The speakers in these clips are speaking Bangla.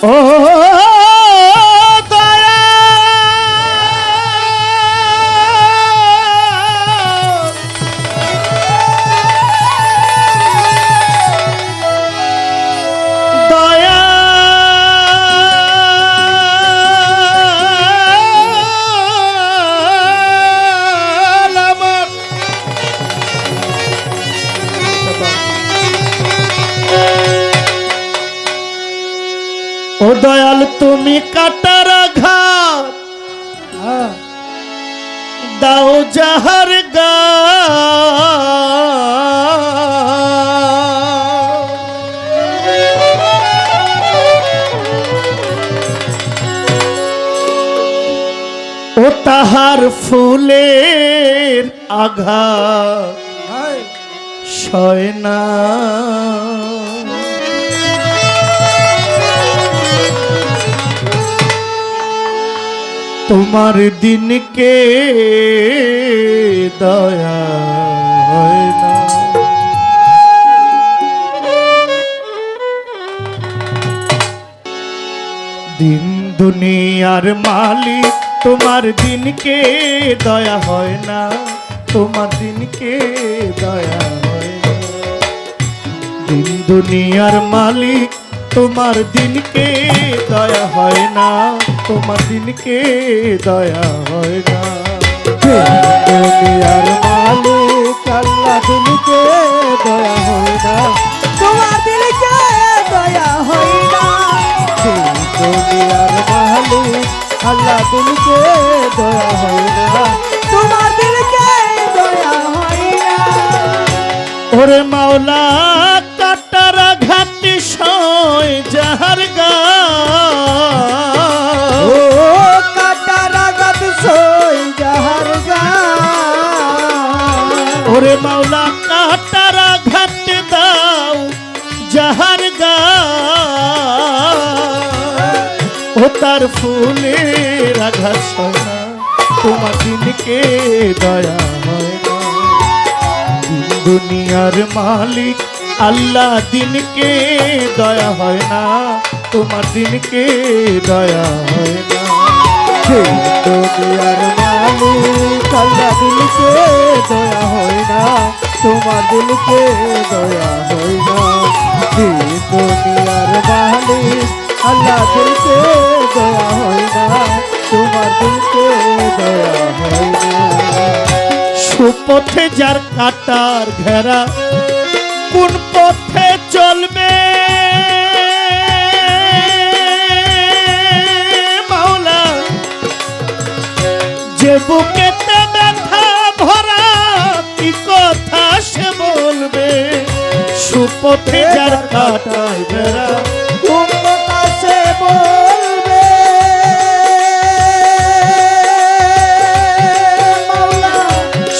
ও দয়া দয়া আমার ও দয়াল তুমি কাটার আঘাত দাও যাহার গা ও তাহার ফুলের আঘাত সয় না তোমার দিনকে দয়া হয় না দিন দুনিয়ার মালিক তোমার দিনকে দয়া হয় না তোমার দিনকে দয়া হয় না দিন দুনিয়ার মালিক তোমার দিনকে দয়া হয় না তোমার দিনকে দয়া হয় না দুনিয়ার মালিক আল্লাহ দিনকে দয়া হয় না তোমার দিনকে দয়া হয় না দুনিয়ার মালিক আল্লাহ দিনকে দয়া হয় না তোমার দিনকে দয়া হয় না ওরে মাওলা কাটার ঘাটি সয় যাহার গা ও কাটার আঘাত সই যাহার গা ওরে মাওলা কাটার ঘাটি দাও যাহার গা ও তার ফুলের আঘাত সয় না তোমার দিনকে দয়া হয় না দুনিয়ার মালিক আল্লাহ দিনকে দয়া হয় না তোমার দিনকে দয়া হয় না দুনিয়ার মালিক আল্লাহ দিনকে দয়া হয় না তোমার দিনকে দয়া হয় না দুনিয়ার মালিক আল্লাহ দিনকে দয়া হয় না তোমার দিনকে দয়া হয় না সুপথে যার কাটার ঘেরা কোন পথে চলবে মাওলা যে বুকেতে ব্যথা ভরা কি কথা সে বলবে সুপথে যার কাটার ঘেরা কোন কথা সে বলবে মাওলা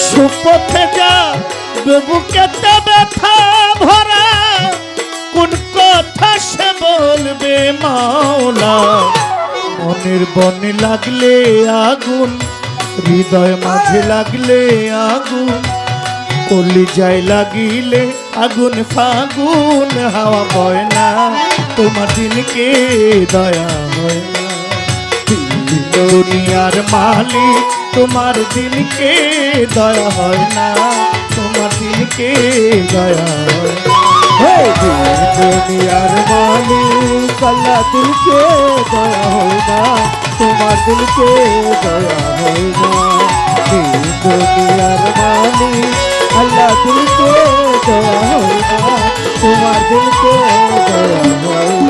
সুপথে যা বুকেতে ব্যথা ভরা কোন কথা সে বলবে মাওলা মনের বনে লাগলে আগুন হৃদয় মাঝে লাগলে আগুন কলিজায় লাগিলে আগুন ফাগুন হাওয়া বয় না তোমার দিনকে দয়া হয় না দুনিয়ার মালিক তোমার দিনকে দয়া হয় না তোমার দিনকে দয়া হয় না দুনিয়ার মালিক আল্লাহ দিলকে দয়া হয় না তোমার দিলকে দয়া হয় না দুনিয়ার মালিক আল্লাহ দিলকে দয়া হয় না তোমার দিলকে দয়া হয় না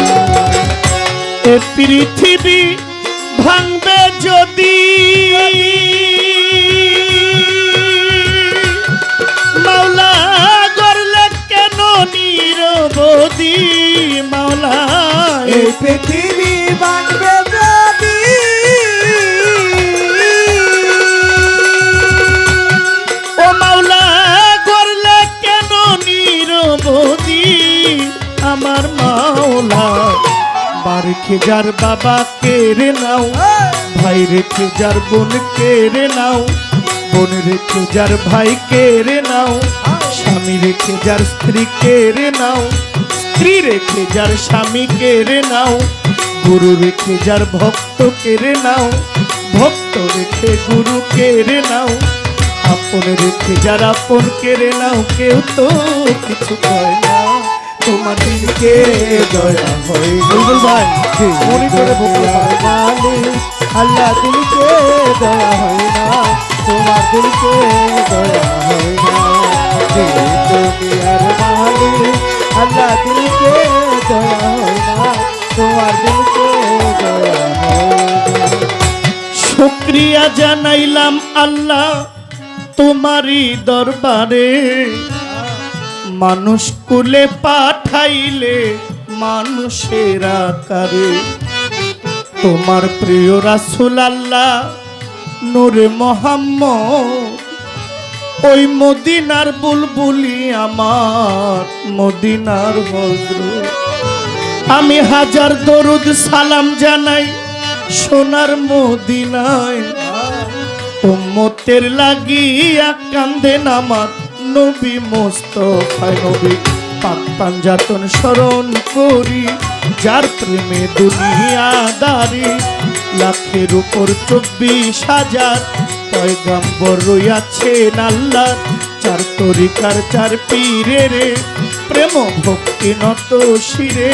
এ পৃথিবী ভাঙবে যদি মাওলা গড়লে কেন নিরবধি মাওলা এই পৃথিবী ভাঙবে যদি ও মাওলা গড়লে কেন নিরবধি আমার মাওলা বার খেজার বাবা কেড়ে নাও ভাই রেখে যার বোন কেড়ে নাও বোন রেখে যার ভাই কেড়ে নাও স্বামী রেখে যার স্ত্রী কেড়ে নাও স্ত্রী রেখে যার স্বামী কেড়ে নাও গুরু রেখে যার ভক্ত কেড়ে নাও, ভক্ত রেখে গুরু কেড়ে নাও, আপন রেখে যার আপন কেড়ে নাও, কেউ তো কিছু কয় না, তোমার দিনকে দয়া হয়। বুলবুল ভাই মনে করে বলতে মালিক আল্লাহ দিলকে দয়া হয় না, তোমার দিলকে দয়া হয় না। দুনিয়ার মালিক আল্লাহ দিলকে দয়া হয় না, তোমার দিলকে দয়া হয় না। শুকরিয়া জানাইলাম আল্লাহ তোমারই দরবারে, মানুষ কুলে পাঠাইলে মানুষের আকারে, তোমার প্রিয় রাসূল আল্লাহ নূরে মোহাম্মদ, ওই মদিনার বুলবুলি আমার মদিনার হযরত। আমি হাজার দরুদ সালাম জানাই সোনার মদিনায়, উম্মতের লাগিয়া কান্দেন আমার নবী মুস্তাফায়। নবী পাক পাঞ্জাতন স্মরণ করি, যার প্রেমে দুনিয়াদারি, লাখের উপর 24,000 পয়গম্বর রইয়াছেন আল্লাহ, চার তরিকার চার পীরের প্রেম ভক্তি নত শিরে,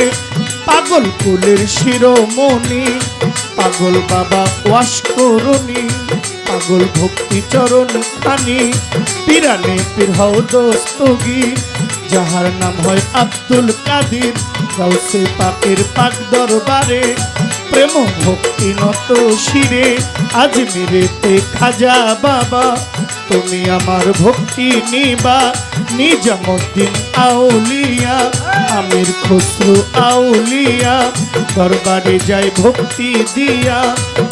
পাগল কুলের শিরোমণি পাগল বাবা ওয়াস করুনি, পাগল ভক্তি চরণ খানি, পিরানে পীর হও দস্তগীর, যাহার নাম হয় আব্দুল কাদির, গাউসে পাকের পাক দরবারে, প্রেম ভক্তি নত শিরে, আজমিরেতে খাজা বাবা, তুমি আমার ভক্তি নিবা, নিজামুদ্দিন আউলিয়া, আমির খুসরু আউলিয়া, দরবারে যাই ভক্তি দিয়া,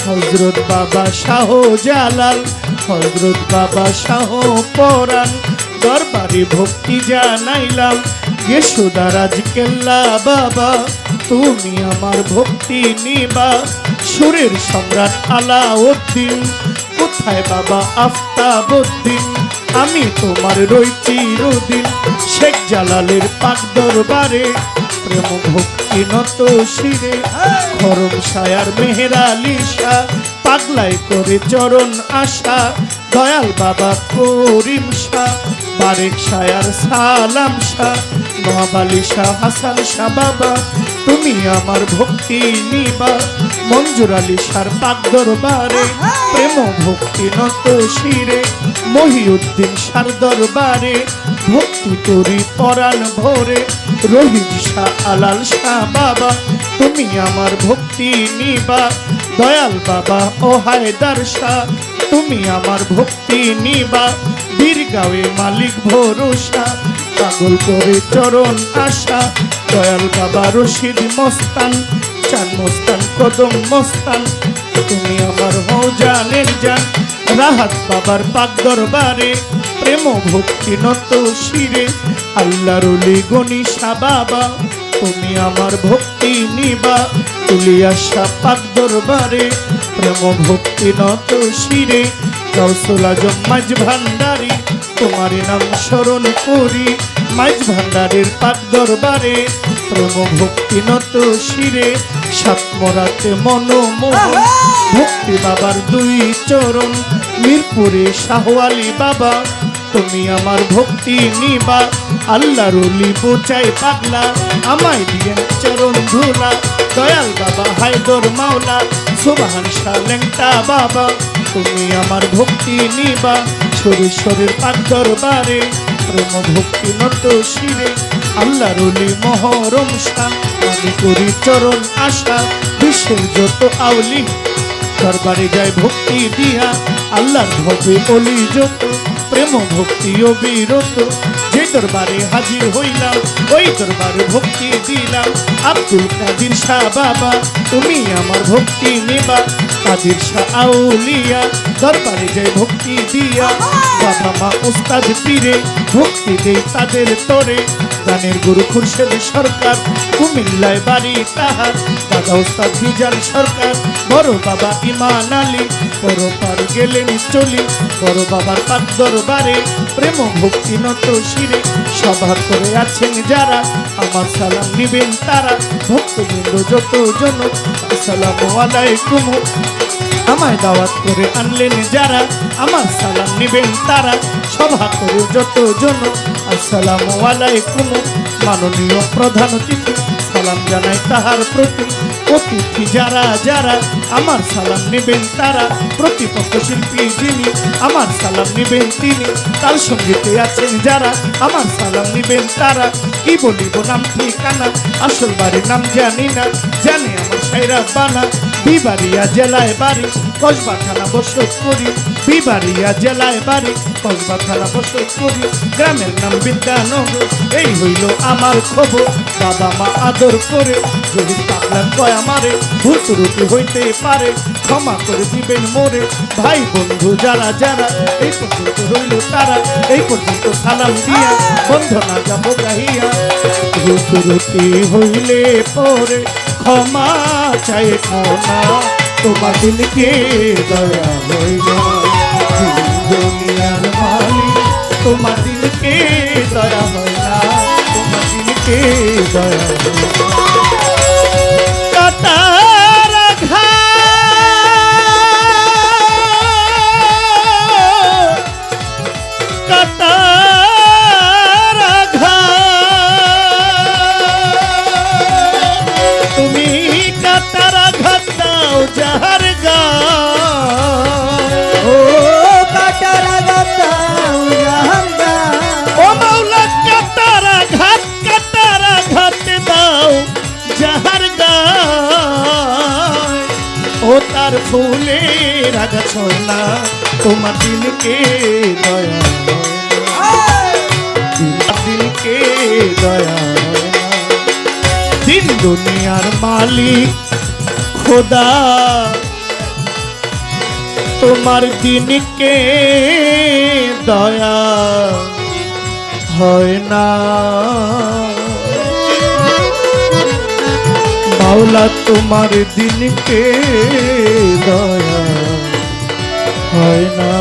হযরত বাবা শাহ জালাল, হযরত বাবা শাহ পরাণ, দরবারে ভক্তি জানাইলাম, যশোদারাজ কেল্লা বাবা, তুমি আমার ভক্তি নিবা, সুরের সম্রাট আলাউদ্দিন, কোথায় বাবা আফতাবউদ্দিন, আমি তোমার রই চিরদিন, শেখ জালালের পাক দরবারে, প্রেম ভক্তি নত শিরে, খরম শায়ার মেহের আলী শাহ, পাগলাই করে চরণ আশা, দয়াল বাবা করিম শাহ, বারেক শায়ার সালাম শাহ, নওয়াব আলী শাহ, হাসান শাহ বাবা, তুমি আমার ভক্তি নিবা, মঞ্জুর আলী শাহর পাক দরবারে, প্রেম ভক্তি নত শিরে, মহিউদ্দিন শাহর দরবারে, ভক্তি করি পরাণ ভরে, রহিম শাহ আলাল শাহ বাবা, তুমি আমার ভক্তি নিবা, দয়াল বাবা ও হায়দার শাহ, তুমি আমার ভক্তি নিবা, বীরগাঁওয়ে মালিক ভরসা, পাগল করে চরণ আশা, দয়াল বাবা রশিদ মস্তান, চান মস্তান কদম মস্তান, তুমি আমার হও জানের জান, রাহাত বাবার পাক দরবারে, প্রেম ভক্তি নত শিরে, আল্লাহর ওলি গনিশা বাবা, তুমি আমার ভক্তি নিবা, তুলিয়া শাহ পাক দরবারে, প্রেম ভক্তি নত শিরে, গাউসুল আজম মাঝ ভান্ডারী, তোমার নাম স্মরণ করি, মাঝ ভান্ডারের পাক দরবারে, প্রেম ভক্তি নত শিরে, সাতমরাতে মনোমোহন, ভক্তি বাবার দুই চরণ, মিরপুরে শাহ আলী বাবা, তুমি আমার ভক্তি নিবা, আল্লাহর ওলি বোচাই পাগলা, আমায় দিয়ে চরণ ধুলা, দয়াল বাবা হায়দর মাওলা, সুবহান শাহ লেংটা বাবা, তুমি আমার ভক্তি নিবা, সুরেশ্বরের পাক দরবারে, প্রেম ভক্তি নত শিরে, আল্লাহর ওলি মহরম শাহ, আমি করি চরণ আশা, বিশ্বের যত আউলি দরবারে যায় ভক্তি দিয়া, আল্লাহর ভবে অলি যত, প্রেম ভক্তি অবিরত, যে দরবারে হাজির হইলাম ওই দরবারে ভক্তি দিলাম, আব্দুল কাদির শাহ বাবা, তুমি আমার ভক্তি নেবা, কাদির শাহ আউলিয়া, দরবারে যায় ভক্তি দিয়া, বাবা মা উস্তাদ পীরে, ভক্তি দেই তাদের তোরে গানের গুরু খুরশেদ সরকার কুমিল্লায় বাড়ি তাহার দাদা ওস্তাদ মিজান সরকার বড় বাবা ইমান আলী বড় পার গেলেন চলি বড় বাবার পাক দরবারে প্রেম ভক্তি নত শিরে সভা করে আছেন যারা আমার সালাম নিবেন তারা ভক্তবৃন্দ যত জন আসসালামু আলাইকুম আমায় দাওয়াত করে আনলেন যারা আমার সালাম নিবেন তারা সভা করে যত জন আসসালামু আলাইকুম মাননীয় প্রধান অতিথি সালাম জানাই তাহার প্রতি অতিথি যারা যারা আমার সালাম নেবেন তারা প্রতিপক্ষ শিল্পী যিনি আমার সালাম নেবেন তিনি তার সঙ্গীতে আছেন যারা আমার সালাম নেবেন তারা কি বলিব নাম ঠিকানা আসল বাড়ির নাম জানি না জানে আমার সাইরা বানা বিবাড়িয়া জেলায় বাড়ি কসবা থানা বসত করি বিবাড়িয়া জেলায় বাড়ি কসবা থানা বসত করি গ্রামের নাম বিদ্যানগর এই হইল আমার খবর বাবা মা আদর করে যদি পাগলা কয় আমারে ভূত রুটি হইতে পারে ক্ষমা করে দিবেন মোরে ভাই বন্ধু যারা যারা এই পর্যন্ত রইল তারা এই পর্যন্ত সালাম দিয়া বন্ধনা যাব গাহিয়া ভূত রুটি হইলে পরে ক্ষমা চাই না তোমার দিলকে দয়া হইল দুনিয়ার মালিক তোমার দিলকে দয়া হয় না তোমার দিলকে দয়া হয় না কাটার আঘাত কাটার আঘাত তুমি কাটার আঘাত দাও যাহার গা ও কাটার আঘাত দাও যাহার গায়। ও মাওলা কাটার আঘাত দাও যাহার গায় ও তার ফুলের আঘাত না তোমার দিলকে দয়া হয় না দিলকে দয়া হয় না দিন দুনিয়ার মালিক খোদা তোমার দিনকে দয়া হয় না মাওলা তোমার দিনকে দয়া হয় না